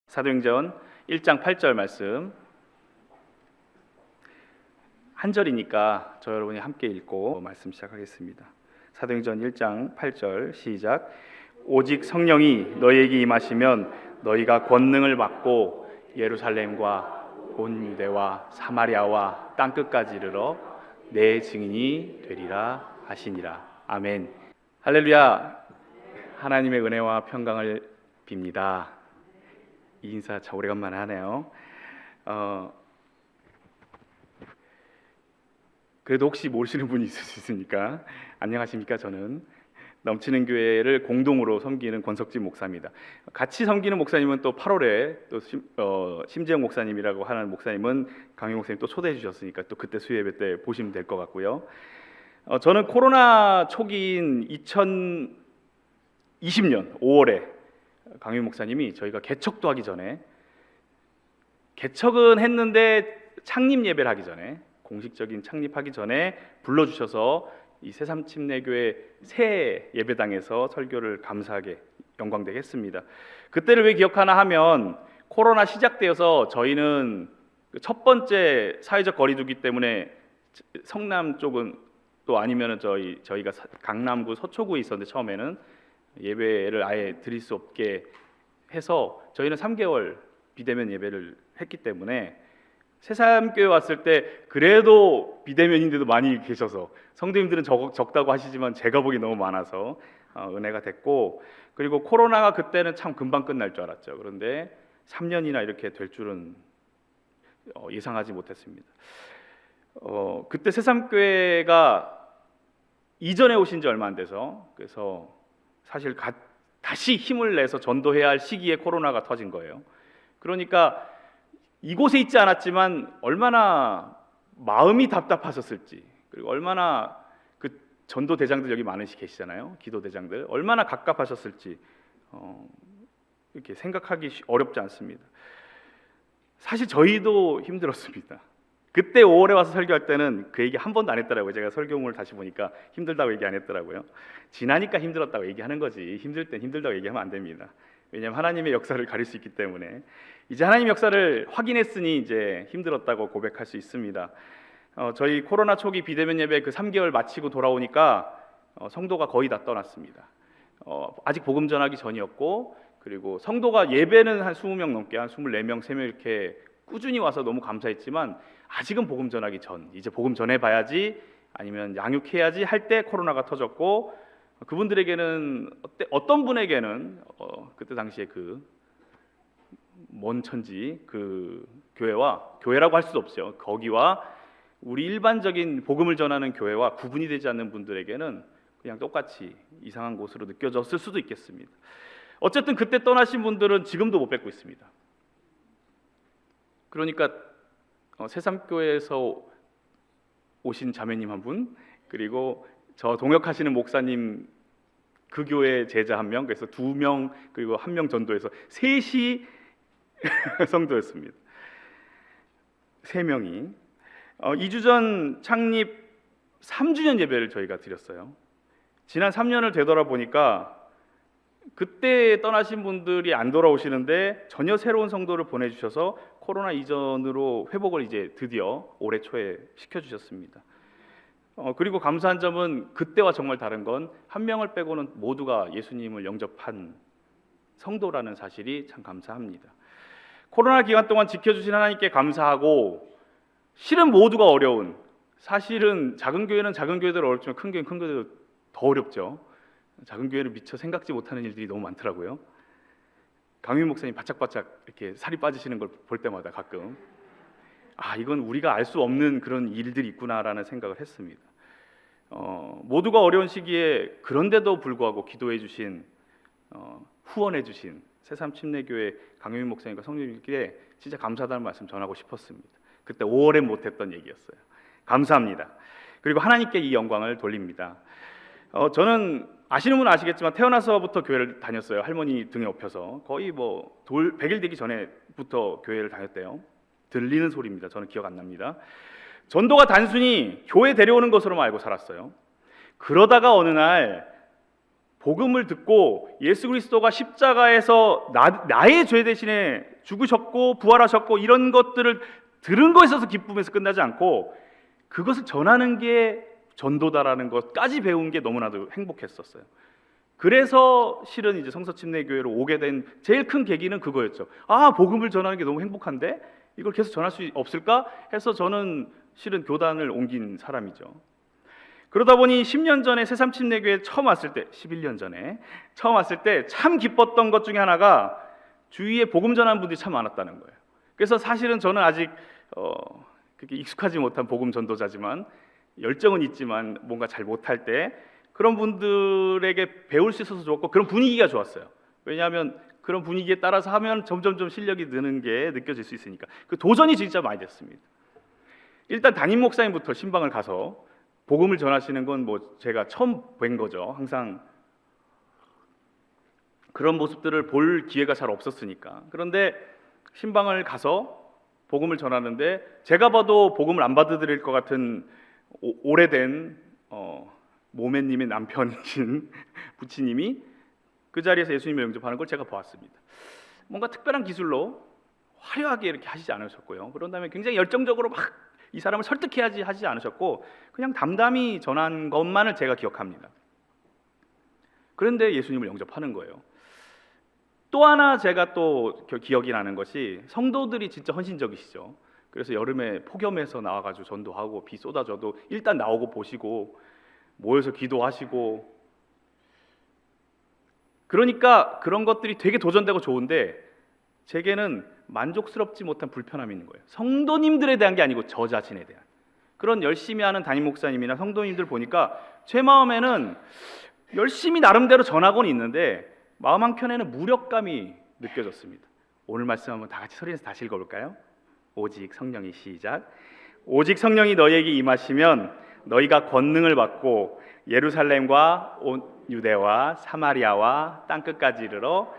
사도행전 1장 8절 말씀, 한 절이니까 저 여러분이 함께 읽고 말씀 시작하겠습니다. 사도행전 1장 8절 시작. 오직 성령이 너희에게 임하시면 너희가 권능을 받고 예루살렘과 온 유대와 사마리아와 땅끝까지 이르러 내 증인이 되리라 하시니라. 아멘. 할렐루야. 하나님의 은혜와 평강을 빕니다. 이 인사 참 오래간만에 하네요. 그래도 혹시 모르시는 분이 있을 수 있으니까 안녕하십니까? 저는 넘치는 교회를 공동으로 섬기는 권석진 목사입니다. 같이 섬기는 목사님은 또 8월에 또 심재영 목사님이라고 하는 목사님은 강희 목사님 또 초대해 주셨으니까 또 그때 수요예배 때 보시면 될 것 같고요. 저는 코로나 초기인 2020년 5월에 강희 목사님이 저희가 개척도 하기 전에, 개척은 했는데 창립 예배를 하기 전에, 공식적인 창립하기 전에 불러주셔서 이 새삼침례교회 새 예배당에서 설교를 감사하게 영광되게 했습니다. 그때를 왜 기억하나 하면 코로나 시작되어서 저희는 첫 번째 사회적 거리두기 때문에 성남 쪽은 또 아니면은 저희가 강남구 서초구에 있었는데 처음에는 예배를 아예 드릴 수 없게 해서 저희는 3개월 비대면 예배를 했기 때문에 새삼교회 왔을 때 그래도 비대면인데도 많이 계셔서 성도님들은 적다고 하시지만 제가 보기 너무 많아서 은혜가 됐고, 그리고 코로나가 그때는 참 금방 끝날 줄 알았죠. 그런데 3년이나 이렇게 될 줄은 예상하지 못했습니다. 그때 새삼교회가 이전에 오신 지 얼마 안 돼서, 그래서 사실 다시 힘을 내서 전도해야 할 시기에 코로나가 터진 거예요. 그러니까 이곳에 있지 않았지만 얼마나 마음이 답답하셨을지, 그리고 얼마나 그 전도 대장들 여기 많으시 계시잖아요. 기도 대장들 얼마나 갑갑하셨을지 이렇게 생각하기 어렵지 않습니다. 사실 저희도 힘들었습니다. 그때 5월에 와서 설교할 때는 그 얘기 한 번도 안 했더라고요. 제가 설교문을 다시 보니까 힘들다고 얘기 안 했더라고요. 지나니까 힘들었다고 얘기하는 거지, 힘들 땐 힘들다고 얘기하면 안 됩니다. 왜냐하면 하나님의 역사를 가릴 수 있기 때문에. 이제 하나님의 역사를 확인했으니 이제 힘들었다고 고백할 수 있습니다. 저희 코로나 초기 비대면 예배 그 3개월 마치고 돌아오니까 성도가 거의 다 떠났습니다. 아직 복음 전하기 전이었고, 그리고 성도가 예배는 한 20명 넘게, 한 24명, 3명 이렇게 꾸준히 와서 너무 감사했지만 아직은 복음 전하기 전, 이제 복음 전해봐야지 아니면 양육해야지 할 때 코로나가 터졌고, 그분들에게는 어떤 분에게는 그때 당시에 그 먼 천지 그 교회라고 할 수도 없죠. 거기와 우리 일반적인 복음을 전하는 교회와 구분이 되지 않는 분들에게는 그냥 똑같이 이상한 곳으로 느껴졌을 수도 있겠습니다. 어쨌든 그때 떠나신 분들은 지금도 못 뵙고 있습니다. 그러니까 새삼교회에서 오신 자매님 한 분, 그리고 저 동역하시는 목사님 그 교회 제자 1명, 그래서 2명, 그리고 1명 전도해서 셋이 성도였습니다. 3명이 2주 전 창립 3주년 예배를 저희가 드렸어요. 지난 3년을 되돌아보니까 그때 떠나신 분들이 안 돌아오시는데 전혀 새로운 성도를 보내주셔서 코로나 이전으로 회복을 이제 드디어 올해 초에 시켜주셨습니다. 그리고 감사한 점은 그때와 정말 다른 건 한 명을 빼고는 모두가 예수님을 영접한 성도라는 사실이 참 감사합니다. 코로나 기간 동안 지켜주신 하나님께 감사하고, 실은 모두가 어려운, 사실은 작은 교회는 작은 교회대로 어렵지만 큰 교회는 큰 교회대로 더 어렵죠. 작은 교회를 미처 생각지 못하는 일들이 너무 많더라고요. 강민 목사님 바짝바짝 이렇게 살이 빠지시는 걸 볼 때마다 가끔 이건 우리가 알 수 없는 그런 일들이 있구나라는 생각을 했습니다. 모두가 어려운 시기에 그런데도 불구하고 기도해 주신, 후원해 주신 새삼침례교회 강민 목사님과 성도님께 진짜 감사하다는 말씀 전하고 싶었습니다. 그때 5월에 못했던 얘기였어요. 감사합니다. 그리고 하나님께 이 영광을 돌립니다. 저는 아시는 분은 아시겠지만 태어나서부터 교회를 다녔어요. 할머니 등에 업혀서 거의 100일 되기 전에부터 교회를 다녔대요. 들리는 소리입니다. 저는 기억 안 납니다. 전도가 단순히 교회 데려오는 것으로만 알고 살았어요. 그러다가 어느 날 복음을 듣고 예수 그리스도가 십자가에서 나의 죄 대신에 죽으셨고 부활하셨고 이런 것들을 들은 거에 있어서 기쁨에서 끝나지 않고 그것을 전하는 게 전도다라는 것까지 배운 게 너무나도 행복했었어요. 그래서 실은 이제 성서침례교회로 오게 된 제일 큰 계기는 그거였죠. 아, 복음을 전하는 게 너무 행복한데 이걸 계속 전할 수 없을까 해서 저는 실은 교단을 옮긴 사람이죠. 그러다 보니 10년 전에 새삼침례교회 처음 왔을 때, 11년 전에 처음 왔을 때 참 기뻤던 것 중에 하나가 주위에 복음 전하는 분들이 참 많았다는 거예요. 그래서 사실은 저는 아직 그렇게 익숙하지 못한 복음 전도자지만 열정은 있지만 뭔가 잘 못할 때 그런 분들에게 배울 수 있어서 좋았고 그런 분위기가 좋았어요. 왜냐하면 그런 분위기에 따라서 하면 점점 실력이 느는 게 느껴질 수 있으니까 그 도전이 진짜 많이 됐습니다. 일단 담임 목사님부터 신방을 가서 복음을 전하시는 건 뭐 제가 처음 뵌 거죠. 항상 그런 모습들을 볼 기회가 잘 없었으니까. 그런데 신방을 가서 복음을 전하는데 제가 봐도 복음을 안 받아들일 것 같은 오래된 모매님의 남편이신 부치님이 그 자리에서 예수님을 영접하는 걸 제가 보았습니다. 뭔가 특별한 기술로 화려하게 이렇게 하시지 않으셨고요. 그런 다음에 굉장히 열정적으로 막 이 사람을 설득해야지 하지 않으셨고 그냥 담담히 전한 것만을 제가 기억합니다. 그런데 예수님을 영접하는 거예요. 또 하나 제가 또 기억이 나는 것이 성도들이 진짜 헌신적이시죠. 그래서 여름에 폭염에서 나와가지고 전도하고 비 쏟아져도 일단 나오고 보시고 모여서 기도하시고 그러니까 그런 것들이 되게 도전되고 좋은데 제게는 만족스럽지 못한 불편함이 있는 거예요. 성도님들에 대한 게 아니고 저 자신에 대한 그런 열심히 하는 담임 목사님이나 성도님들 보니까 제 마음에는 열심히 나름대로 전하고는 있는데 마음 한켠에는 무력감이 느껴졌습니다. 오늘 말씀 한번 다 같이 소리내서 다시 읽어볼까요? 오직 성령이 시작. 오직 성령이 너희에게 임하시면 너희가 권능을 받고 예루살렘과 온 유대와 사마리아와 땅끝까지 이르러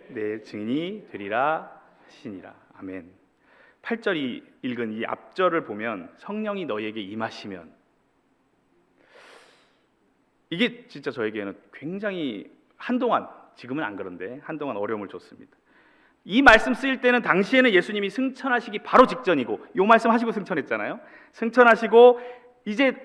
내 증인이 되리라 하시니라. 아멘. 8절이 읽은 이 앞절을 보면 성령이 너희에게 임하시면 이게 진짜 저에게는 굉장히 한동안 지금은 안 그런데 한동안 어려움을 줬습니다. 이 말씀 쓰일 때는 당시에는 예수님이 승천하시기 바로 직전이고 이 말씀 하시고 승천했잖아요. 승천하시고 이제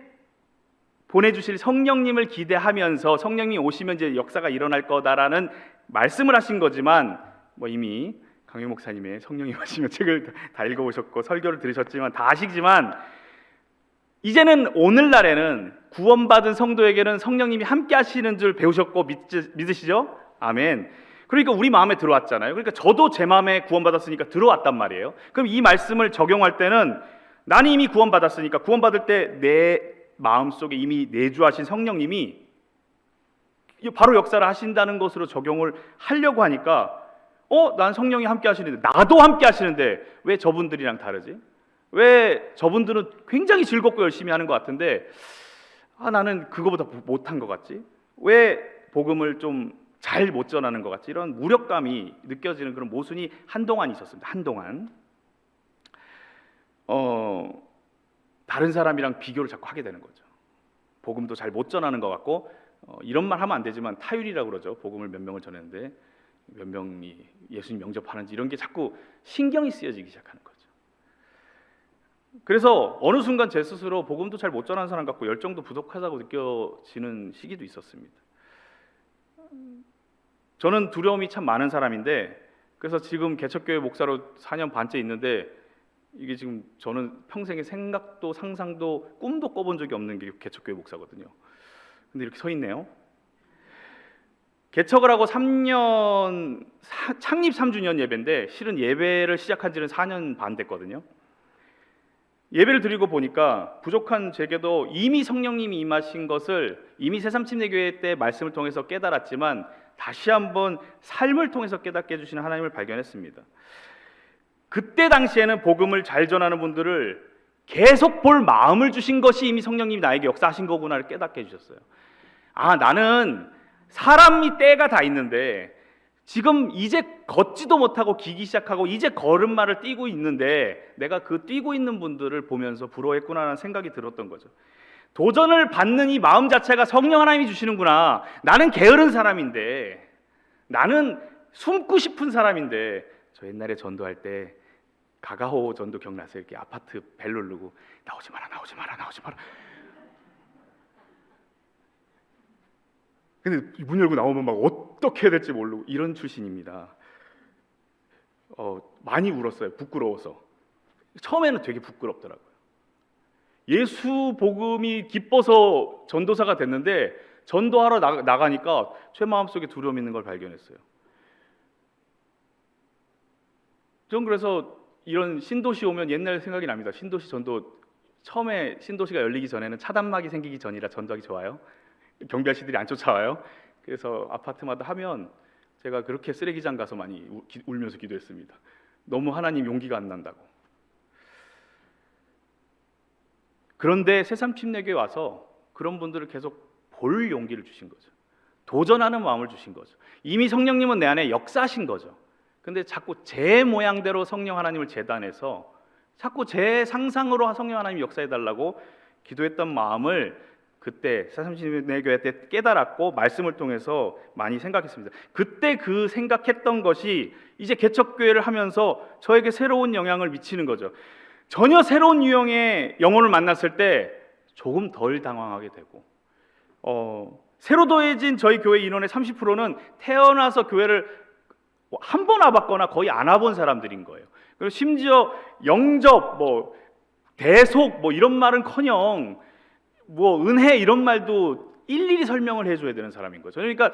보내주실 성령님을 기대하면서 성령님이 오시면 이제 역사가 일어날 거다라는 말씀을 하신 거지만 뭐 이미 강효 목사님의 성령이 오시면 책을 다 읽어보셨고 설교를 들으셨지만 다 아시지만 이제는 오늘날에는 구원받은 성도에게는 성령님이 함께 하시는 줄 배우셨고 믿으시죠? 아멘. 그러니까 우리 마음에 들어왔잖아요. 그러니까 저도 제 마음에 구원받았으니까 들어왔단 말이에요. 그럼 이 말씀을 적용할 때는 나는 이미 구원받았으니까 구원받을 때 내 마음속에 이미 내주하신 성령님이 바로 역사를 하신다는 것으로 적용을 하려고 하니까 난 성령이 함께 하시는데 나도 함께 하시는데 왜 저분들이랑 다르지? 왜 저분들은 굉장히 즐겁고 열심히 하는 것 같은데 나는 그거보다 못한 것 같지? 왜 복음을 좀 잘 못 전하는 것 같지? 이런 무력감이 느껴지는 그런 모순이 한동안 있었습니다. 한동안 다른 사람이랑 비교를 자꾸 하게 되는 거죠. 복음도 잘 못 전하는 것 같고 이런 말 하면 안 되지만 타율이라고 그러죠. 복음을 몇 명을 전했는데 몇 명이 예수님 영접하는지 이런 게 자꾸 신경이 쓰여지기 시작하는 거죠. 그래서 어느 순간 제 스스로 복음도 잘 못 전하는 사람 같고 열정도 부족하다고 느껴지는 시기도 있었습니다. 저는 두려움이 참 많은 사람인데 그래서 지금 개척교회 목사로 4년 반째 있는데 이게 지금 저는 평생에 생각도 상상도 꿈도 꿔본 적이 없는 게 개척교회 목사거든요. 근데 이렇게 서 있네요. 개척을 하고 3년 창립 3주년 예배인데 실은 예배를 시작한 지는 4년 반 됐거든요. 예배를 드리고 보니까 부족한 제게도 이미 성령님이 임하신 것을 이미 새삼침례교회 때 말씀을 통해서 깨달았지만 다시 한번 삶을 통해서 깨닫게 해주시는 하나님을 발견했습니다. 그때 당시에는 복음을 잘 전하는 분들을 계속 볼 마음을 주신 것이 이미 성령님이 나에게 역사하신 거구나를 깨닫게 해주셨어요. 나는 사람이 때가 다 있는데 지금 이제 걷지도 못하고 기기 시작하고 이제 걸음마를 뛰고 있는데 내가 그 뛰고 있는 분들을 보면서 부러워했구나라는 생각이 들었던 거죠. 도전을 받는 이 마음 자체가 성령 하나님이 주시는구나. 나는 게으른 사람인데, 나는 숨고 싶은 사람인데. 저 옛날에 전도할 때 가가호 전도 기억나세요? 이렇게 아파트 벨 누르고 나오지 마라, 나오지 마라, 나오지 마라. 근데 문 열고 나오면 막 어떻게 해야 될지 모르고 이런 출신입니다. 많이 울었어요. 부끄러워서. 처음에는 되게 부끄럽더라고요. 예수 복음이 기뻐서 전도사가 됐는데 전도하러 나가니까 제 마음속에 두려움 있는 걸 발견했어요. 전 그래서 이런 신도시 오면 옛날 생각이 납니다. 신도시 전도 처음에 신도시가 열리기 전에는 차단막이 생기기 전이라 전도하기 좋아요. 경비 아저씨들이 안 쫓아와요. 그래서 아파트마다 하면 제가 그렇게 쓰레기장 가서 많이 울면서 기도했습니다. 너무 하나님 용기가 안 난다고. 그런데 새삼침례교에 와서 그런 분들을 계속 볼 용기를 주신 거죠. 도전하는 마음을 주신 거죠. 이미 성령님은 내 안에 역사하신 거죠. 근데 자꾸 제 모양대로 성령 하나님을 재단해서 자꾸 제 상상으로 성령 하나님 역사해달라고 기도했던 마음을 그때 새삼침례교회 때 깨달았고 말씀을 통해서 많이 생각했습니다. 그때 그 생각했던 것이 이제 개척교회를 하면서 저에게 새로운 영향을 미치는 거죠. 전혀 새로운 유형의 영혼을 만났을 때 조금 덜 당황하게 되고, 새로 더해진 저희 교회 인원의 30%는 태어나서 교회를 한 번 와봤거나 거의 안 와본 사람들인 거예요. 그리고 심지어 영접, 대속 이런 말은커녕 은혜 이런 말도 일일이 설명을 해줘야 되는 사람인 거죠. 그러니까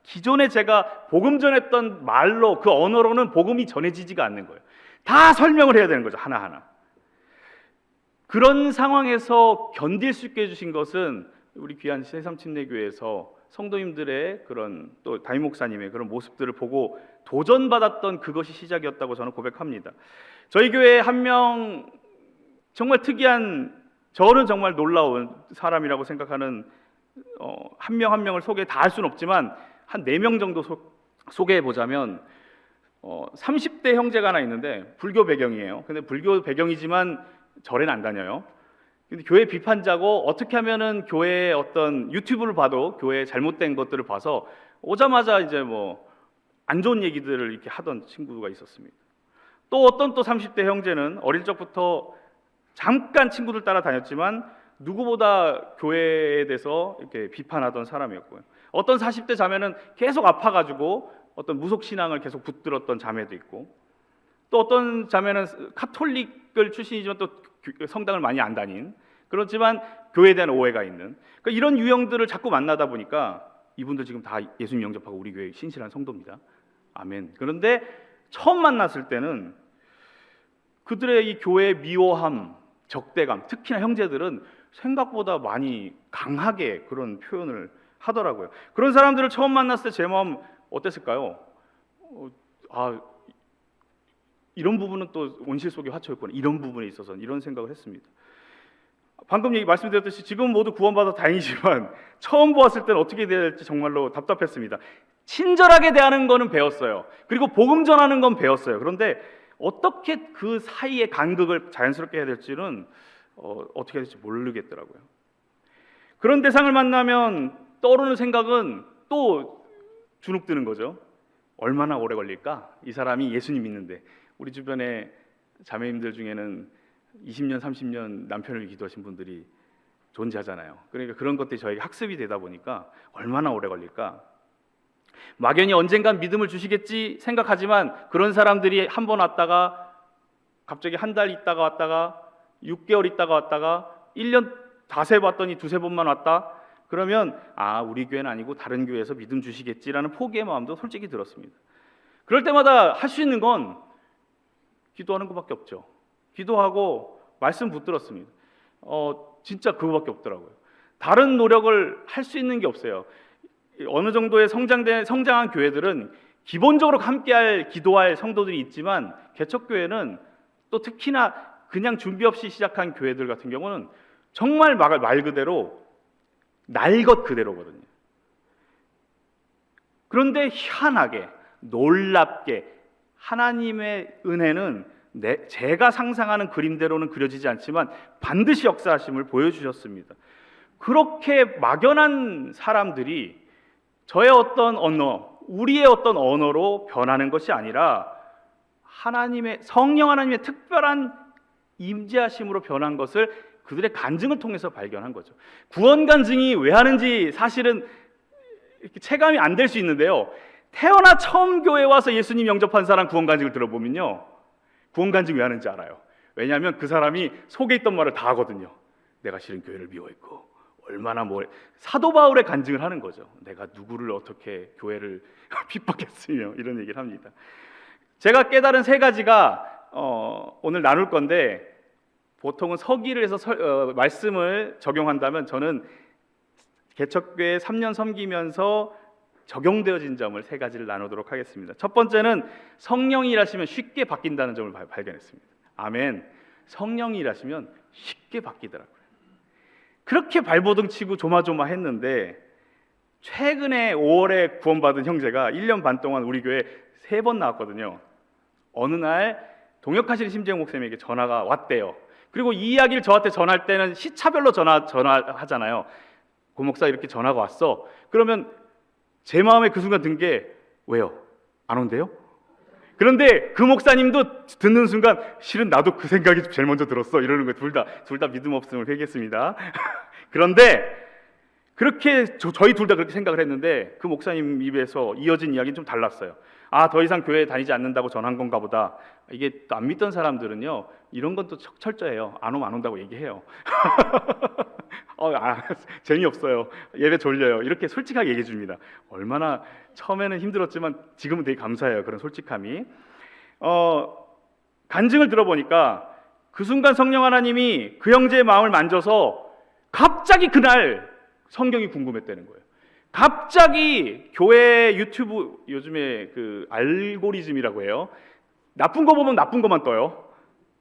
기존에 제가 복음 전했던 말로 그 언어로는 복음이 전해지지가 않는 거예요. 다 설명을 해야 되는 거죠, 하나하나. 그런 상황에서 견딜 수 있게 해주신 것은 우리 귀한 새삼침례교회에서 성도님들의 그런 또 담임 목사님의 그런 모습들을 보고 도전받았던 그것이 시작이었다고 저는 고백합니다. 저희 교회에 한 명 정말 특이한, 저는 정말 놀라운 사람이라고 생각하는 한 명 한 명을 소개 다 할 수는 없지만 한 4명 정도 소개해 보자면 30대 형제가 하나 있는데 불교 배경이에요. 근데 불교 배경이지만 절에는 안 다녀요. 근데 교회 비판자고 어떻게 하면은 교회의 어떤 유튜브를 봐도 교회의 잘못된 것들을 봐서 오자마자 이제 안 좋은 얘기들을 이렇게 하던 친구가 있었습니다. 또 어떤 30대 형제는 어릴 적부터 잠깐 친구들 따라 다녔지만 누구보다 교회에 대해서 이렇게 비판하던 사람이었고요. 어떤 40대 자매는 계속 아파가지고 어떤 무속 신앙을 계속 붙들었던 자매도 있고, 또 어떤 자매는 카톨릭을 출신이지만 또 성당을 많이 안 다닌, 그렇지만 교회에 대한 오해가 있는, 그러니까 이런 유형들을 자꾸 만나다 보니까 이분들 지금 다 예수님 영접하고 우리 교회 신실한 성도입니다. 아멘. 그런데 처음 만났을 때는 그들의 이 교회의 미워함, 적대감, 특히나 형제들은 생각보다 많이 강하게 그런 표현을 하더라고요. 그런 사람들을 처음 만났을 때 제 마음 어땠을까요? 이런 부분은 또 온실 속의 화초였구나, 이런 부분에 있어서는 이런 생각을 했습니다. 방금 말씀드렸듯이 지금 모두 구원받아 다행이지만 처음 보았을 때는 어떻게 돼야 될지 정말로 답답했습니다. 친절하게 대하는 거는 배웠어요. 그리고 복음 전하는 건 배웠어요. 그런데 어떻게 그 사이의 간극을 자연스럽게 해야 될지는 어떻게 해야 될지 모르겠더라고요. 그런 대상을 만나면 떠오르는 생각은 또 주눅드는 거죠. 얼마나 오래 걸릴까? 이 사람이 예수님 믿는데. 우리 주변에 자매님들 중에는 20년, 30년 남편을 위해 기도하신 분들이 존재하잖아요. 그러니까 그런 것들이 저에게 학습이 되다 보니까 얼마나 오래 걸릴까? 막연히 언젠간 믿음을 주시겠지 생각하지만 그런 사람들이 한 번 왔다가 갑자기 한 달 있다가 왔다가 6개월 있다가 왔다가 1년 다세 봤더니 두세 번만 왔다. 그러면 우리 교회는 아니고 다른 교회에서 믿음 주시겠지라는 포기의 마음도 솔직히 들었습니다. 그럴 때마다 할 수 있는 건 기도하는 것밖에 없죠. 기도하고 말씀 붙들었습니다. 진짜 그거밖에 없더라고요. 다른 노력을 할 수 있는 게 없어요. 어느 정도의 성장한 교회들은 기본적으로 함께할 기도할 성도들이 있지만 개척교회는 또 특히나 그냥 준비 없이 시작한 교회들 같은 경우는 정말 말 그대로 날 것 그대로거든요. 그런데 희한하게 놀랍게 하나님의 은혜는 제가 상상하는 그림대로는 그려지지 않지만 반드시 역사하심을 보여주셨습니다. 그렇게 막연한 사람들이 저의 어떤 언어, 우리의 어떤 언어로 변하는 것이 아니라 하나님의 성령 하나님의 특별한 임재하심으로 변한 것을 그들의 간증을 통해서 발견한 거죠. 구원 간증이 왜 하는지 사실은 이렇게 체감이 안 될 수 있는데요. 태어나 처음 교회 와서 예수님 영접한 사람 구원 간증을 들어보면요, 구원 간증 왜 하는지 알아요. 왜냐하면 그 사람이 속에 있던 말을 다 하거든요. 내가 실은 교회를 미워했고 얼마나 사도 바울의 간증을 하는 거죠. 내가 누구를 어떻게 교회를 핍박했으며 이런 얘기를 합니다. 제가 깨달은 세 가지가 오늘 나눌 건데, 보통은 서기를 해서 말씀을 적용한다면 저는 개척교회 3년 섬기면서 적용되어진 점을 세 가지를 나누도록 하겠습니다. 첫 번째는 성령이 일하시면 쉽게 바뀐다는 점을 발견했습니다. 아멘. 성령이 일하시면 쉽게 바뀌더라고요. 그렇게 발버둥 치고 조마조마했는데 최근에 5월에 구원받은 형제가 1년 반 동안 우리 교회 3번 나왔거든요. 어느 날 동역하시는 심재영 목사님에게 전화가 왔대요. 그리고 이 이야기를 저한테 전할 때는 시차별로 전화하잖아요. 고 목사 이렇게 전화가 왔어. 그러면 제 마음에 그 순간 든 게, 왜요? 안 온대요? 그런데 그 목사님도 듣는 순간 실은 나도 그 생각이 제일 먼저 들었어 이러는 거예요. 둘 다 믿음 없음을 회개했습니다. 그런데 그렇게 저희 둘 다 그렇게 생각을 했는데 그 목사님 입에서 이어진 이야기는 좀 달랐어요. 더 이상 교회에 다니지 않는다고 전한 건가 보다. 이게 또 안 믿던 사람들은요, 이런 건 또 철저해요. 안 오면 안 온다고 얘기해요. 재미없어요. 예배 졸려요. 이렇게 솔직하게 얘기해 줍니다. 얼마나 처음에는 힘들었지만 지금은 되게 감사해요. 그런 솔직함이. 간증을 들어보니까 그 순간 성령 하나님이 그 형제의 마음을 만져서 갑자기 그날 성경이 궁금했다는 거예요. 갑자기 교회 유튜브, 요즘에 그 알고리즘이라고 해요. 나쁜 거 보면 나쁜 것만 떠요.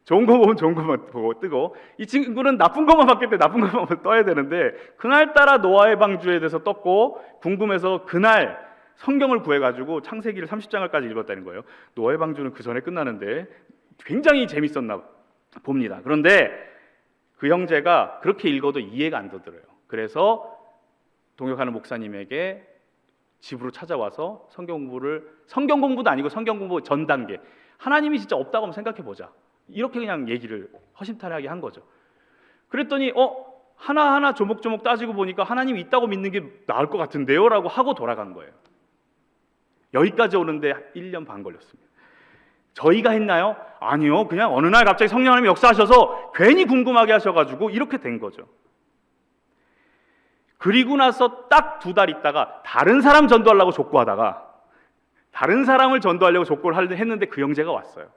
좋은 거 보면 좋은 것만 보고 뜨고, 이 친구는 나쁜 것만 봤기 때문에 나쁜 것만 떠야 되는데 그날따라 노아의 방주에 대해서 떴고 궁금해서 그날 성경을 구해가지고 창세기를 30장까지 읽었다는 거예요. 노아의 방주는 그 전에 끝나는데 굉장히 재밌었나 봅니다. 그런데 그 형제가 그렇게 읽어도 이해가 안 되더래요. 그래서 동역하는 목사님에게 집으로 찾아와서 성경 공부도 아니고 성경 공부 전 단계, 하나님이 진짜 없다고 한번 생각해보자, 이렇게 그냥 얘기를 허심탄회하게 한 거죠. 그랬더니 하나하나 조목조목 따지고 보니까 하나님이 있다고 믿는 게 나을 것 같은데요? 라고 하고 돌아간 거예요. 여기까지 오는데 1년 반 걸렸습니다. 저희가 했나요? 아니요. 그냥 어느 날 갑자기 성령 하나님이 역사하셔서 괜히 궁금하게 하셔가지고 이렇게 된 거죠. 그리고 나서 딱 2달 있다가 다른 사람 전도하려고 족구하다가 다른 사람을 전도하려고 족구를 했는데 그 형제가 왔어요.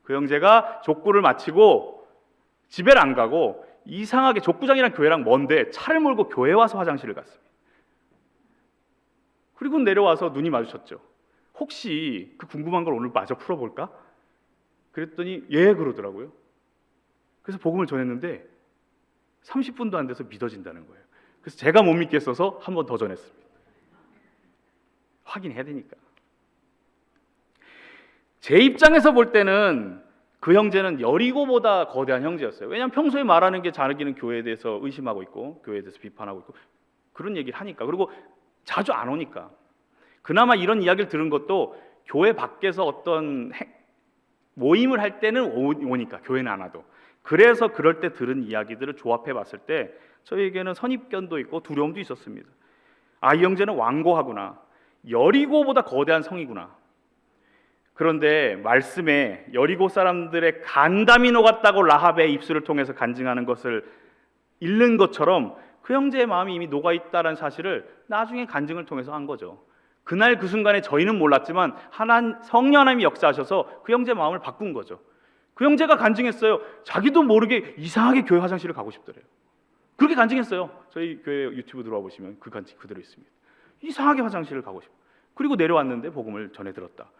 그 형제가 족구를 마치고 집에를 안 가고 이상하게 족구장이랑 교회랑 먼데 차를 몰고 교회 와서 화장실을 갔습니다. 그리고 내려와서 눈이 마주쳤죠. 혹시 그 궁금한 걸 오늘 마저 풀어볼까? 그랬더니 예 그러더라고요. 그래서 복음을 전했는데 30분도 안 돼서 믿어진다는 거예요. 그래서 제가 못 믿겠어서 한 번 더 전했습니다. 확인해야 되니까. 제 입장에서 볼 때는 그 형제는 여리고보다 거대한 형제였어요. 왜냐하면 평소에 말하는 게 자기는 교회에 대해서 의심하고 있고 교회에 대해서 비판하고 있고 그런 얘기를 하니까, 그리고 자주 안 오니까. 그나마 이런 이야기를 들은 것도 교회 밖에서 어떤 모임을 할 때는 오니까, 교회는 안 와도. 그래서 그럴 때 들은 이야기들을 조합해 봤을 때 저희에게는 선입견도 있고 두려움도 있었습니다. 이 형제는 완고하구나, 여리고보다 거대한 성이구나. 그런데 말씀에 여리고 사람들의 간담이 녹았다고 라합의 입술을 통해서 간증하는 것을 읽는 것처럼 그 형제의 마음이 이미 녹아있다는 사실을 나중에 간증을 통해서 한 거죠. 그날 그 순간에 저희는 몰랐지만 성령 하나님이 역사하셔서 그 형제의 마음을 바꾼 거죠. 그 형제가 간증했어요. 자기도 모르게 이상하게 교회 화장실을 가고 싶더래요. 그렇게 간증했어요. 저희 교회 유튜브 들어와 보시면 그 간증 그대로 있습니다. 이상하게 화장실을 가고 싶어. 그리고 내려왔는데 복음을 전해 들었다.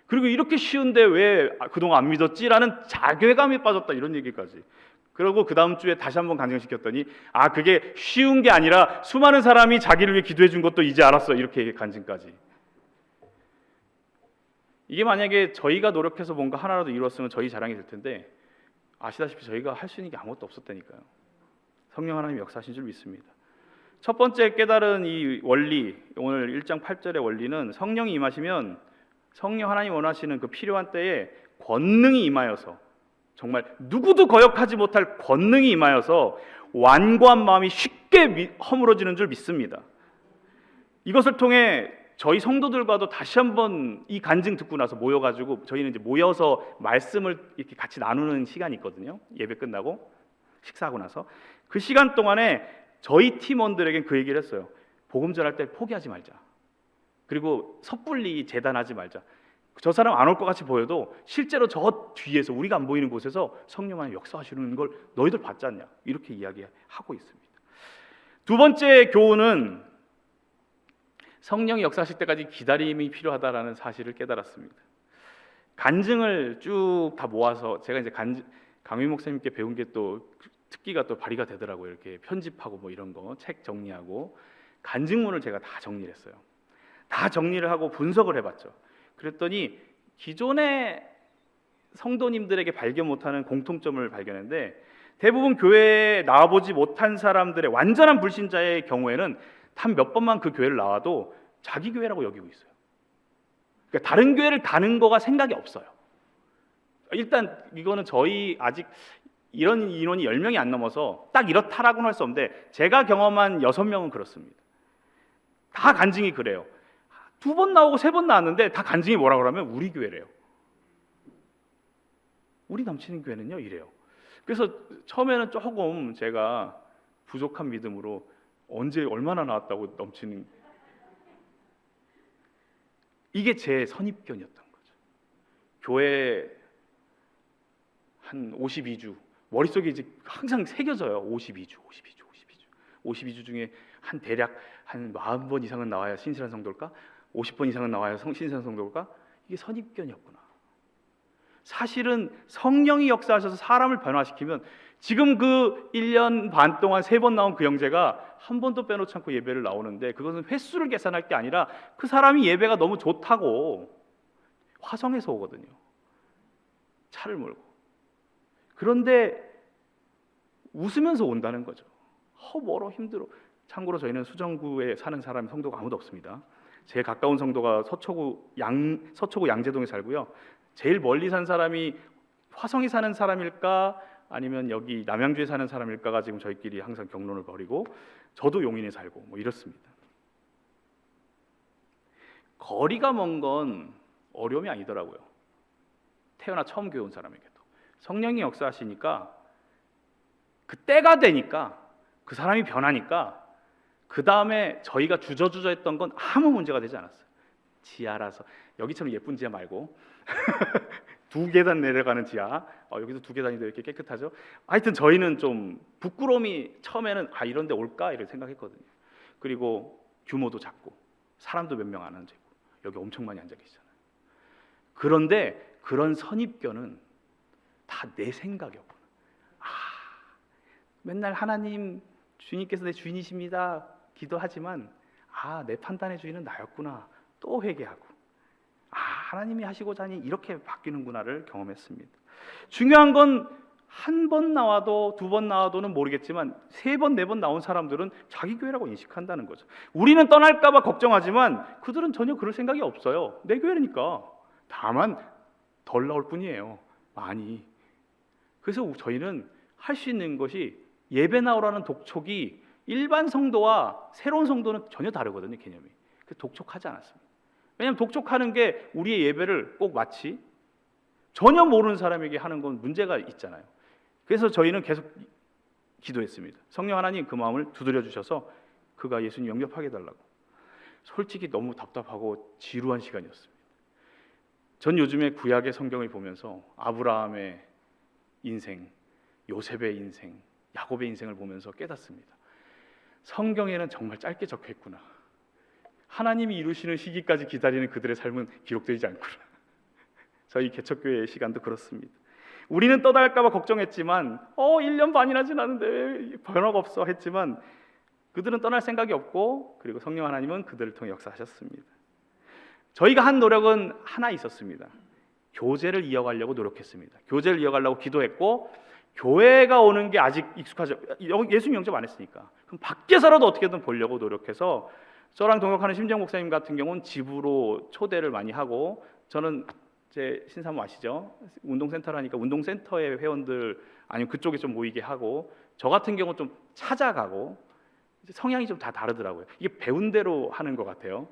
그리고 이렇게 쉬운데 왜 그동안 안 믿었지라는 자괴감에 빠졌다, 이런 얘기까지. 그리고 그 다음 주에 다시 한번 간증시켰더니 그게 쉬운 게 아니라 수많은 사람이 자기를 위해 기도해 준 것도 이제 알았어, 이렇게 간증까지. 이게 만약에 저희가 노력해서 뭔가 하나라도 이루었으면 저희 자랑이 될 텐데 아시다시피 저희가 할 수 있는 게 아무것도 없었다니까요. 성령 하나님이 역사하신 줄 믿습니다. 첫 번째 깨달은 이 원리, 오늘 1장 8절의 원리는 성령이 임하시면 성령 하나님 원하시는 그 필요한 때에 권능이 임하여서 정말 누구도 거역하지 못할 권능이 임하여서 완고한 마음이 쉽게 허물어지는 줄 믿습니다. 이것을 통해 저희 성도들과도 다시 한번 이 간증 듣고 나서 모여가지고 저희는 이제 모여서 말씀을 이렇게 같이 나누는 시간이 있거든요. 예배 끝나고 식사하고 나서 그 시간 동안에 저희 팀원들에겐 그 얘기를 했어요. 복음 전할 때 포기하지 말자. 그리고 섣불리 재단하지 말자. 저 사람 안 올 것 같이 보여도 실제로 저 뒤에서 우리가 안 보이는 곳에서 성령 하나님 역사하시는 걸 너희들 봤지 않냐? 이렇게 이야기하고 있습니다. 두 번째 교훈은 성령이 역사하실 때까지 기다림이 필요하다라는 사실을 깨달았습니다. 간증을 쭉 다 모아서 제가 이제 강민 목사님께 배운 게 또 특기가 또 발휘가 되더라고요. 이렇게 편집하고 뭐 이런 거 책 정리하고 간증문을 제가 다 정리를 했어요. 다 정리를 하고 분석을 해봤죠. 그랬더니 기존의 성도님들에게 발견 못하는 공통점을 발견했는데 대부분 교회에 나와보지 못한 사람들의 완전한 불신자의 경우에는 단 몇 번만 그 교회를 나와도 자기 교회라고 여기고 있어요. 그러니까 다른 교회를 가는 거가 생각이 없어요. 일단 이거는 저희 아직 이런 인원이 10명이 안 넘어서 딱 이렇다라고는 할 수 없는데 제가 경험한 6명은 그렇습니다. 다 간증이 그래요. 2번 나오고 3번 나왔는데 다 간증이 뭐라고 그러면 우리 교회래요. 우리 남친인 교회는요 이래요. 그래서 처음에는 조금 제가 부족한 믿음으로 언제 얼마나 나왔다고 넘치는 이게 제 선입견이었던 거죠. 교회 한 52주 머릿속에 이제 항상 새겨져요. 52주 중에 한 대략 한 40번 이상은 나와야 신실한 성도일까? 50번 이상은 나와야 신실한 성도일까? 이게 선입견이었구나. 사실은 성령이 역사하셔서 사람을 변화시키면 지금 그 1년 반 동안 3번 나온 그 형제가 한 번도 빼놓지 않고 예배를 나오는데 그것은 횟수를 계산할 게 아니라 그 사람이 예배가 너무 좋다고 화성에서 오거든요. 차를 몰고. 그런데 웃으면서 온다는 거죠. 멀어 힘들어. 참고로 저희는 수정구에 사는 사람 성도가 아무도 없습니다. 제일 가까운 성도가 서초구 양재동에 살고요. 제일 멀리 산 사람이 화성에 사는 사람일까 아니면 여기 남양주에 사는 사람일까가 지금 저희끼리 항상 경론을 벌이고 저도 용인에 살고 뭐 이렇습니다. 거리가 먼 건 어려움이 아니더라고요. 태어나 처음 교회 온 사람에게도 성령이 역사하시니까 그 때가 되니까 그 사람이 변하니까 그 다음에 저희가 주저주저 했던 건 아무 문제가 되지 않았어요. 지하라서 여기처럼 예쁜 지하 말고 2계단 내려가는 지하 여기서 2계단인데 이렇게 깨끗하죠. 하여튼 저희는 좀 부끄러움이 처음에는 이런 데 올까 이렇게 생각했거든요. 그리고 규모도 작고 사람도 몇 명 안 앉아있고 여기 엄청 많이 앉아 계시잖아요. 그런데 그런 선입견은 다 내 생각이었구나. 맨날 하나님 주님께서 내 주인이십니다 기도하지만 내 판단의 주인은 나였구나. 또 회개하고 하나님이 하시고자 하니 이렇게 바뀌는구나를 경험했습니다. 중요한 건 한 번 나와도 2번 나와도는 모르겠지만 3번, 4번 나온 사람들은 자기 교회라고 인식한다는 거죠. 우리는 떠날까 봐 걱정하지만 그들은 전혀 그럴 생각이 없어요. 내 교회니까. 다만 덜 나올 뿐이에요. 많이. 그래서 저희는 할 수 있는 것이 예배 나오라는 독촉이 일반 성도와 새로운 성도는 전혀 다르거든요. 개념이. 그래서 독촉하지 않았습니다. 왜냐하면 독촉하는 게 우리의 예배를 꼭 마치 전혀 모르는 사람에게 하는 건 문제가 있잖아요. 그래서 저희는 계속 기도했습니다. 성령 하나님 그 마음을 두드려 주셔서 그가 예수님 영접하게 해달라고. 솔직히 너무 답답하고 지루한 시간이었습니다. 전 요즘에 구약의 성경을 보면서 아브라함의 인생, 요셉의 인생, 야곱의 인생을 보면서 깨닫습니다. 성경에는 정말 짧게 적혀있구나. 하나님이 이루시는 시기까지 기다리는 그들의 삶은 기록되지 않구나. 저희 개척교회의 시간도 그렇습니다. 우리는 떠날까 봐 걱정했지만 1년 반이나 지났는데 왜 변화가 없어 했지만 그들은 떠날 생각이 없고 그리고 성령 하나님은 그들을 통해 역사하셨습니다. 저희가 한 노력은 하나 있었습니다. 교제를 이어가려고 노력했습니다. 교제를 이어가려고 기도했고 교회가 오는 게 아직 익숙하죠. 예수님 영접 안 했으니까. 그럼 밖에서라도 어떻게든 보려고 노력해서 저랑 동역하는 심정 목사님 같은 경우는 집으로 초대를 많이 하고, 저는 제 신사모 아시죠? 운동센터라니까 운동센터의 회원들 아니면 그쪽에 좀 모이게 하고, 저 같은 경우는 좀 찾아가고, 성향이 좀 다 다르더라고요. 이게 배운 대로 하는 것 같아요.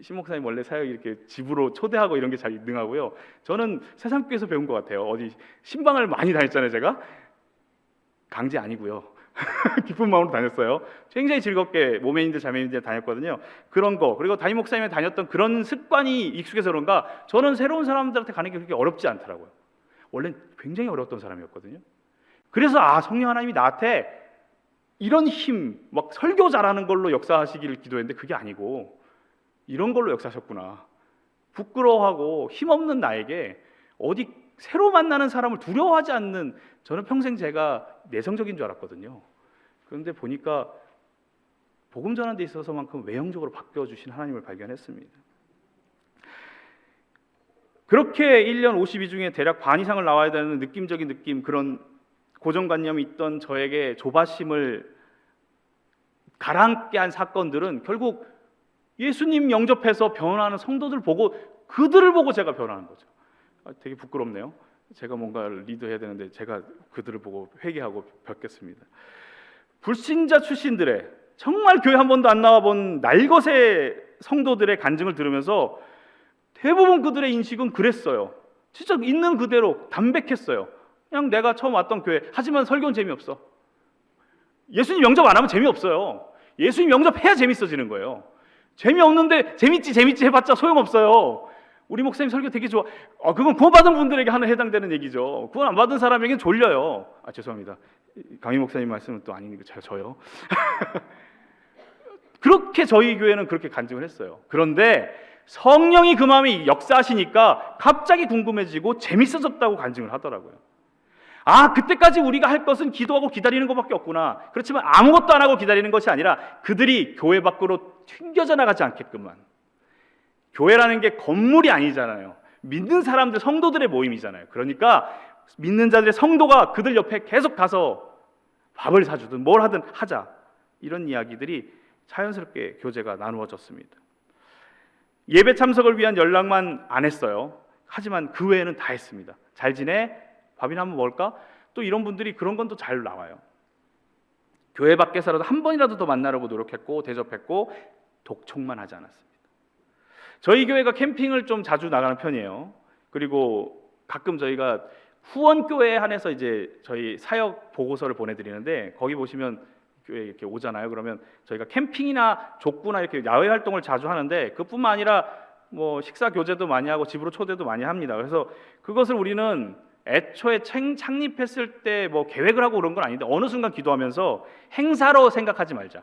신 목사님 원래 사역이 이렇게 집으로 초대하고 이런 게 잘 능하고요. 저는 새삼교에서 배운 것 같아요. 어디 신방을 많이 다녔잖아요. 제가 강제 아니고요. 기쁜 마음으로 다녔어요. 굉장히 즐겁게 모멘인들 자매인들 다녔거든요. 그런 거, 그리고 담임 목사님이 다녔던 그런 습관이 익숙해서 그런가 저는 새로운 사람들한테 가는 게 그렇게 어렵지 않더라고요. 원래는 굉장히 어려웠던 사람이었거든요. 그래서 성령 하나님이 나한테 이런 힘, 막 설교 잘하는 걸로 역사하시기를 기도했는데 그게 아니고 이런 걸로 역사하셨구나. 부끄러워하고 힘없는 나에게 어디 새로 만나는 사람을 두려워하지 않는, 저는 평생 제가 내성적인 줄 알았거든요. 그런데 보니까 복음 전하는 데 있어서만큼 외형적으로 바뀌어주신 하나님을 발견했습니다. 그렇게 1년 52 중에 대략 반 이상을 나와야 되는 느낌적인 느낌, 그런 고정관념이 있던 저에게 조바심을 가라앉게 한 사건들은 결국 예수님 영접해서 변화하는 성도들 보고, 그들을 보고 제가 변하는 거죠. 되게 부끄럽네요. 제가 뭔가를 리드해야 되는데 제가 그들을 보고 회개하고 뵙겠습니다. 불신자 출신들의, 정말 교회 한 번도 안 나와본 날것의 성도들의 간증을 들으면서 대부분 그들의 인식은 그랬어요. 진짜 있는 그대로 담백했어요. 그냥 내가 처음 왔던 교회, 하지만 설교는 재미없어. 예수님 영접 안 하면 재미없어요. 예수님 영접해야 재밌어지는 거예요. 재미없는데 재밌지 해봤자 소용없어요. 우리 목사님 설교 되게 좋아. 그건 구원받은 분들에게 하는 해당되는 얘기죠. 구원 안 받은 사람에게는 졸려요. 죄송합니다. 강희 목사님 말씀은 또 아니니까 저요. 그렇게 저희 교회는 그렇게 간증을 했어요. 그런데 성령이 그 마음에 역사하시니까 갑자기 궁금해지고 재밌어졌다고 간증을 하더라고요. 그때까지 우리가 할 것은 기도하고 기다리는 것밖에 없구나. 그렇지만 아무것도 안 하고 기다리는 것이 아니라 그들이 교회 밖으로 튕겨져 나가지 않게끔만. 교회라는 게 건물이 아니잖아요. 믿는 사람들, 성도들의 모임이잖아요. 그러니까 믿는 자들의 성도가 그들 옆에 계속 가서 밥을 사주든 뭘 하든 하자. 이런 이야기들이 자연스럽게 교제가 나누어졌습니다. 예배 참석을 위한 연락만 안 했어요. 하지만 그 외에는 다 했습니다. 잘 지내? 밥이나 한번 먹을까? 또 이런 분들이 그런 건 또 잘 나와요. 교회 밖에서라도 한 번이라도 더 만나려고 노력했고 대접했고 독촉만 하지 않았습니다. 저희 교회가 캠핑을 좀 자주 나가는 편이에요. 그리고 가끔 저희가 후원교회에 한해서 이제 저희 사역 보고서를 보내드리는데, 거기 보시면 교회 이렇게 오잖아요. 그러면 저희가 캠핑이나 족구나 이렇게 야외 활동을 자주 하는데, 그뿐만 아니라 뭐 식사 교제도 많이 하고 집으로 초대도 많이 합니다. 그래서 그것을 우리는 애초에 창립했을 때 뭐 계획을 하고 그런 건 아닌데, 어느 순간 기도하면서 행사로 생각하지 말자.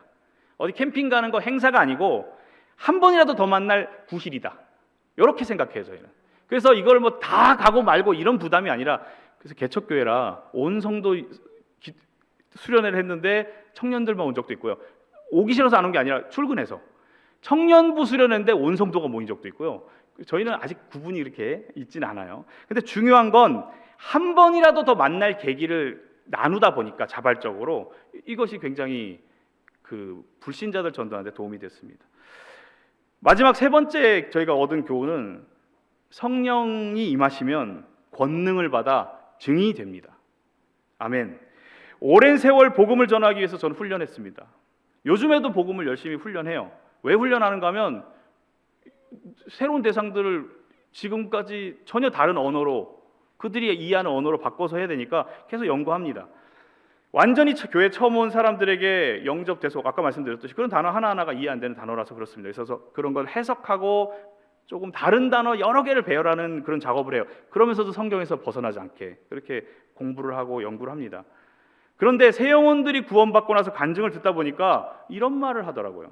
어디 캠핑 가는 거 행사가 아니고 한 번이라도 더 만날 구실이다. 이렇게 생각해요, 저희는. 그래서 이걸 뭐 다 가고 말고 이런 부담이 아니라, 그래서 개척교회라 온 성도 수련회를 했는데 청년들만 온 적도 있고요. 오기 싫어서 안 온 게 아니라 출근해서 청년부 수련회인데 온 성도가 모인 적도 있고요. 저희는 아직 구분이 이렇게 있지는 않아요. 근데 중요한 건 한 번이라도 더 만날 계기를 나누다 보니까 자발적으로 이것이 굉장히 그 불신자들 전도하는 데 도움이 됐습니다. 마지막 세 번째 저희가 얻은 교훈은, 성령이 임하시면 권능을 받아 증인이 됩니다. 아멘. 오랜 세월 복음을 전하기 위해서 저는 훈련했습니다. 요즘에도 복음을 열심히 훈련해요. 왜 훈련하는가 하면 새로운 대상들을 지금까지 전혀 다른 언어로, 그들이 이해하는 언어로 바꿔서 해야 되니까 계속 연구합니다. 완전히 교회 처음 온 사람들에게 영접, 대속, 아까 말씀드렸듯이 그런 단어 하나하나가 이해 안 되는 단어라서 그렇습니다. 그래서 그런 걸 해석하고 조금 다른 단어 여러 개를 배열하는 그런 작업을 해요. 그러면서도 성경에서 벗어나지 않게 그렇게 공부를 하고 연구를 합니다. 그런데 새 영혼들이 구원받고 나서 간증을 듣다 보니까 이런 말을 하더라고요.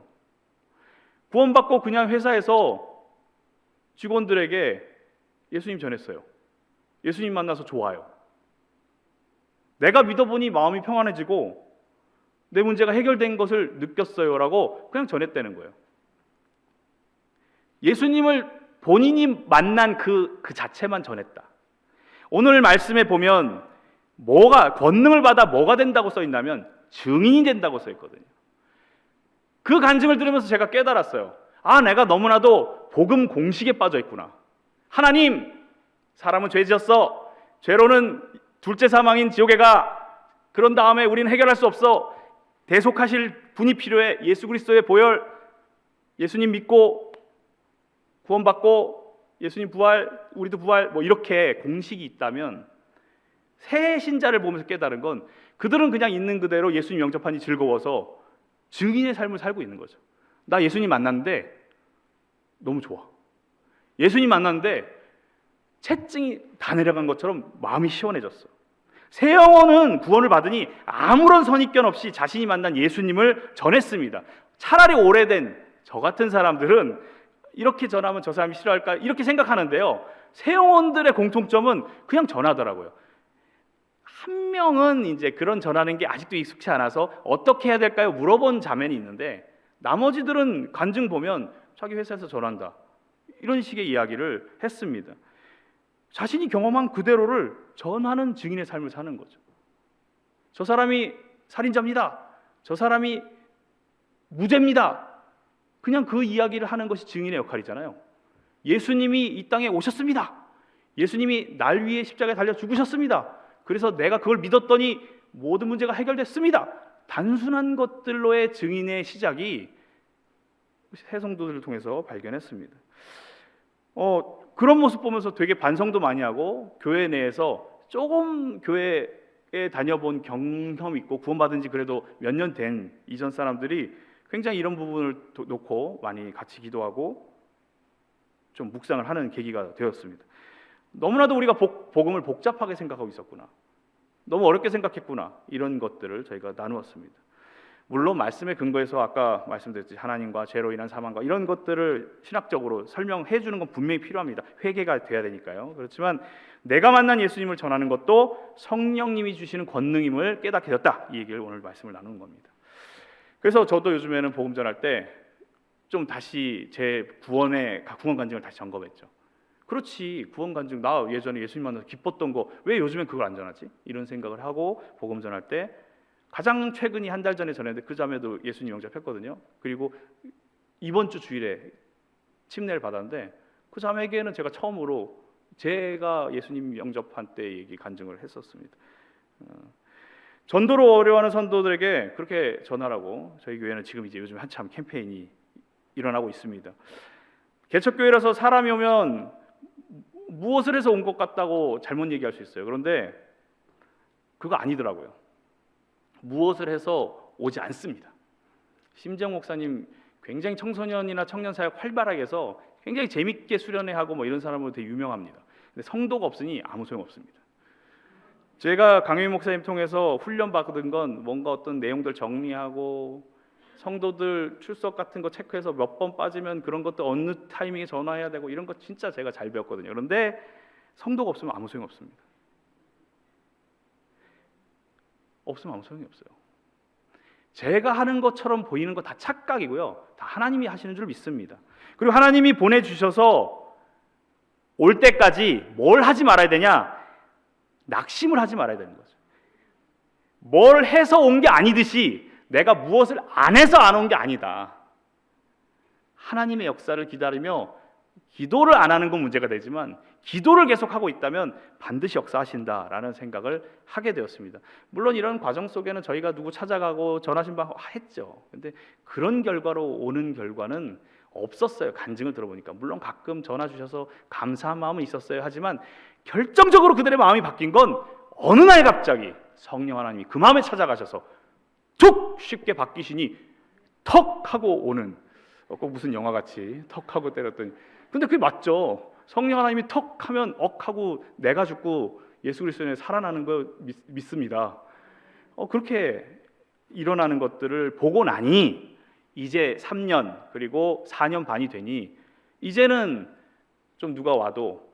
구원받고 그냥 회사에서 직원들에게 예수님 전했어요. 예수님 만나서 좋아요. 내가 믿어보니 마음이 평안해지고 내 문제가 해결된 것을 느꼈어요라고 그냥 전했다는 거예요. 예수님을 본인이 만난 그 자체만 전했다. 오늘 말씀에 보면 권능을 받아 뭐가 된다고 써 있냐면 증인이 된다고 써 있거든요. 그 간증을 들으면서 제가 깨달았어요. 내가 너무나도 복음 공식에 빠져 있구나. 하나님, 사람은 죄 지었어. 죄로는 둘째 사망인 지옥에 가. 그런 다음에 우리는 해결할 수 없어. 대속하실 분이 필요해. 예수 그리스도의 보혈, 예수님 믿고 구원받고 예수님 부활, 우리도 부활, 이렇게 공식이 있다면, 새 신자를 보면서 깨달은 건 그들은 그냥 있는 그대로 예수님 영접하니 즐거워서 증인의 삶을 살고 있는 거죠. 나 예수님 만났는데 너무 좋아. 예수님 만났는데 채증이 다 내려간 것처럼 마음이 시원해졌어. 새 영혼은 구원을 받으니 아무런 선입견 없이 자신이 만난 예수님을 전했습니다. 차라리 오래된 저 같은 사람들은 이렇게 전하면 저 사람이 싫어할까 이렇게 생각하는데요, 새 영혼들의 공통점은 그냥 전하더라고요. 한 명은 이제 그런 전하는 게 아직도 익숙치 않아서 어떻게 해야 될까요? 물어본 자매는 있는데, 나머지들은 간증 보면 자기 회사에서 전한다, 이런 식의 이야기를 했습니다. 자신이 경험한 그대로를 전하는 증인의 삶을 사는 거죠. 저 사람이 살인자입니다. 저 사람이 무죄입니다. 그냥 그 이야기를 하는 것이 증인의 역할이잖아요. 예수님이 이 땅에 오셨습니다. 예수님이 날 위해 십자가에 달려 죽으셨습니다. 그래서 내가 그걸 믿었더니 모든 문제가 해결됐습니다. 단순한 것들로의 증인의 시작이 새 성도들을 통해서 발견했습니다. 그런 모습 보면서 되게 반성도 많이 하고, 교회 내에서 조금 교회에 다녀본 경험 있고 구원받은 지 그래도 몇 년 된 이전 사람들이 굉장히 이런 부분을 놓고 많이 같이 기도하고 좀 묵상을 하는 계기가 되었습니다. 너무나도 우리가 복음을 복잡하게 생각하고 있었구나, 너무 어렵게 생각했구나, 이런 것들을 저희가 나누었습니다. 물론 말씀의 근거에서 아까 말씀드렸듯이 하나님과 죄로 인한 사망과 이런 것들을 신학적으로 설명해 주는 건 분명히 필요합니다. 회개가 돼야 되니까요. 그렇지만 내가 만난 예수님을 전하는 것도 성령님이 주시는 권능임을 깨닫게 되었다, 이 얘기를 오늘 말씀을 나누는 겁니다. 그래서 저도 요즘에는 복음 전할 때 좀 다시 제 구원 간증을 다시 점검했죠. 그렇지, 구원 간증, 나 예전에 예수님 만나서 기뻤던 거 왜 요즘엔 그걸 안 전하지? 이런 생각을 하고 복음 전할 때, 가장 최근이 한 달 전에 전했는데 그 자매도 예수님 영접했거든요. 그리고 이번 주 주일에 침례를 받았는데 그 자매에게는 제가 처음으로 제가 예수님 영접한 때 얘기 간증을 했었습니다. 전도로 어려워하는 선도들에게 그렇게 전하라고 저희 교회는 지금 이제 요즘 한참 캠페인이 일어나고 있습니다. 개척교회라서 사람이 오면 무엇을 해서 온 것 같다고 잘못 얘기할 수 있어요. 그런데 그거 아니더라고요. 무엇을 해서 오지 않습니다. 심정 목사님 굉장히 청소년이나 청년 사역 활발하게 해서 굉장히 재밌게 수련회하고 이런 사람으로 되게 유명합니다. 근데 성도가 없으니 아무 소용 없습니다. 제가 강효인 목사님 통해서 훈련 받은 건 뭔가 어떤 내용들 정리하고 성도들 출석 같은 거 체크해서 몇 번 빠지면 그런 것들 어느 타이밍에 전화해야 되고 이런 거 진짜 제가 잘 배웠거든요. 그런데 성도가 없으면 아무 소용 없습니다. 없으면 아무 소용이 없어요. 제가 하는 것처럼 보이는 거 다 착각이고요, 다 하나님이 하시는 줄 믿습니다. 그리고 하나님이 보내주셔서 올 때까지 뭘 하지 말아야 되냐? 낙심을 하지 말아야 되는 거죠. 뭘 해서 온 게 아니듯이 내가 무엇을 안 해서 안 온 게 아니다. 하나님의 역사를 기다리며 기도를 안 하는 건 문제가 되지만 기도를 계속하고 있다면 반드시 역사하신다라는 생각을 하게 되었습니다. 물론 이런 과정 속에는 저희가 누구 찾아가고 전하신 바 했죠. 근데 그런 결과로 오는 결과는 없었어요. 간증을 들어보니까. 물론 가끔 전화 주셔서 감사한 마음은 있었어요. 하지만 결정적으로 그들의 마음이 바뀐 건 어느 날 갑자기 성령 하나님이 그 마음에 찾아가셔서 툭 쉽게 바뀌시니 턱 하고 오는, 꼭 무슨 영화같이 턱 하고 때렸더니, 근데 그게 맞죠. 성령 하나님이 턱 하면 억 하고 내가 죽고 예수 그리스도에 살아나는 거 믿습니다. 그렇게 일어나는 것들을 보고 나니 이제 3년 그리고 4년 반이 되니 이제는 좀 누가 와도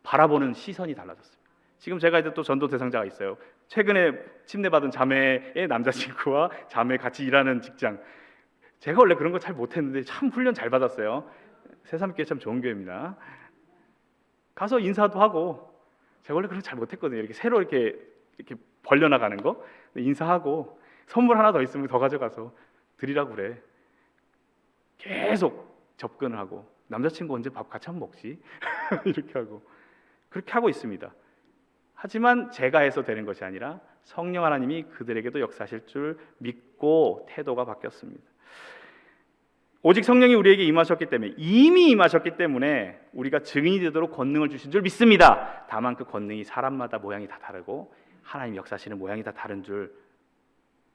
바라보는 시선이 달라졌습니다. 지금 제가 이제 또 전도 대상자가 있어요. 최근에 침례받은 자매의 남자친구와 자매 같이 일하는 직장. 제가 원래 그런 거 잘 못했는데 참 훈련 잘 받았어요. 새삼교회 참 좋은 교회입니다. 가서 인사도 하고, 제가 원래 그런 거 잘 못했거든요. 이렇게 새로 이렇게 이렇게 벌려나가는 거 인사하고 선물 하나 더 있으면 더 가져가서 드리라고 그래. 계속 접근을 하고 남자친구 언제 밥 같이 한번 먹지? 이렇게 하고 그렇게 하고 있습니다. 하지만 제가 해서 되는 것이 아니라 성령 하나님이 그들에게도 역사하실 줄 믿고 태도가 바뀌었습니다. 오직 성령이 우리에게 임하셨기 때문에, 이미 임하셨기 때문에 우리가 증인이 되도록 권능을 주신 줄 믿습니다. 다만 그 권능이 사람마다 모양이 다 다르고 하나님 역사하시는 모양이 다 다른 줄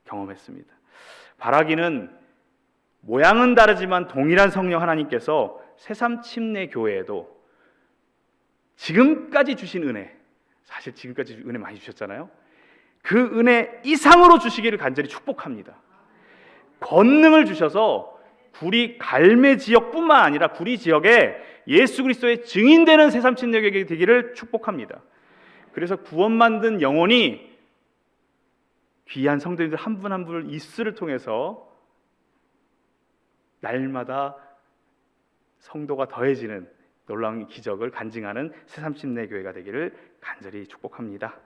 경험했습니다. 바라기는 모양은 다르지만 동일한 성령 하나님께서 새삼침내 교회에도 지금까지 주신 은혜, 사실 지금까지 은혜 많이 주셨잖아요. 그 은혜 이상으로 주시기를 간절히 축복합니다. 권능을 주셔서 구리 갈매 지역뿐만 아니라 구리 지역에 예수 그리스도의 증인되는 새삼침내교회가 되기를 축복합니다. 그래서 구원 만든 영혼이 귀한 성도님들 한 분 한 분을 입술을 통해서 날마다 성도가 더해지는 놀라운 기적을 간증하는 새삼침내교회가 되기를 간절히 축복합니다.